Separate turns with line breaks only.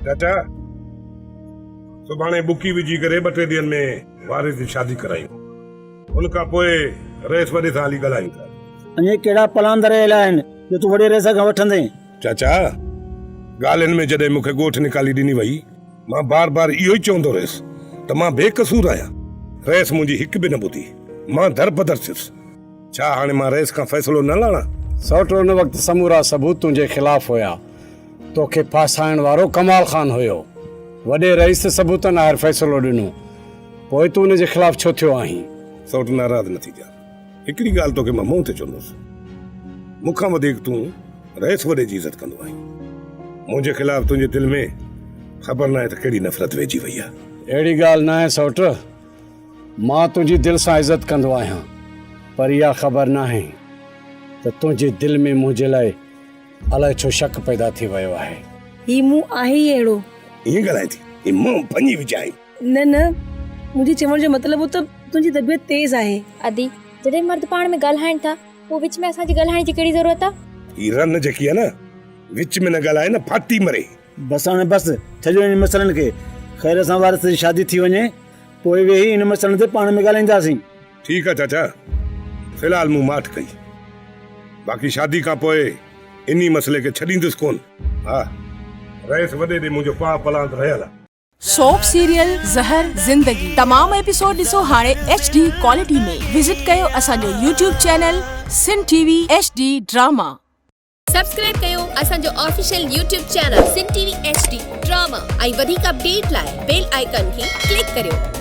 चाचा सुभाणे बुकी विझी करे 2-3 ॾींहनि में वारिस जी शादी करायूं। उनखां पोइ रेस वॾे सां हली ॻाल्हायूं था।
अञे कहिड़ा प्लान धरियल आहिनि जो तूं वॾे रेस खां वठंदे?
चाचा ॻाल्हियुनि में जॾहिं मूंखे ॻोठ निकाली ॾिनी वई, मां बार बार इहो ई चवंदो रहियुसि त मां बेकसूर आहियां। रेस मुंहिंजी हिकु बि न ॿुधी, मां दर बदर थियुसि। छा हाणे मां रेस खां फ़ैसिलो न लाणा?
सौट उन वक़्तु समूरा सबूत तुंहिंजे ख़िलाफ़ हुया। तोखे फासाइण वारो कमाल खान हुयो। वॾे रईस सबूतनि आहिर फ़ैसिलो ॾिनो, पोइ तूं उनजे ख़िलाफ़ छो थियो आहीं?
सौट नाराज़ न थी जा। हिकिड़ी ॻाल्हि तोखे मां मुंहं ते चवंदुसि, मूंखां वधीक तूं रेस वॾे जी इज़त कंदो आहीं। मुंहिंजे ख़िलाफ़ तुंहिंजे दिलि में ख़बर न आहे त कहिड़ी नफ़रत वेझी वई आहे।
अहिड़ी ॻाल्हि न आहे सौट, मां तुंहिंजी दिलि सां इज़त कंदो आहियां, पर इहा ख़बर न आहे त तुंहिंजे दिलि में मुंहिंजे लाइ अलाए छो शक पैदा थी वियो आहे।
ही मुंहुं आहे ई अहिड़ो।
ईअं ॻाल्हाए थी, ही मुंहुं भञी विझाई।
न न, मुंहिंजे चवण जो मतिलबु त तुंहिंजी तबियत तेज़ आहे।
अदी जॾहिं मर्द पाण में ॻाल्हाइनि था, पोइ विच में असांजी ॻाल्हाइण जी कहिड़ी ज़रूरत आहे?
ही रन जेकी आहे न, विच में न ॻाल्हाए न फाटी मरे।
बस हाणे बस छॾियो इन मसइलनि खे। ख़ैर सां वारिस जी शादी थी वञे, पोइ वेही इन मसइलनि ते पाण में ॻाल्हाईंदासीं।
ठीकु आहे चाचा, फ़िलहाल मूं माठ कई, बाक़ी शादी खां पोइ इन्ही मसइले खे छॾींदुसि कोन। हा, रेस वॾे ॾे मुंहिंजो प्लान रहियल आहे।
सोप सीरियल ज़हर ज़िंदगी तमाम एपिसोड ॾिसो हाणे HD क्वालिटी में। विजिट कयो असांजो YouTube चैनल सिन TV HD ड्रामा।
सब्सक्राइब कयो असांजो ऑफिशियल YouTube चैनल सिन TV HD ड्रामा ऐं वधीक अपडेट लाइ बेल आइकन खे क्लिक करियो।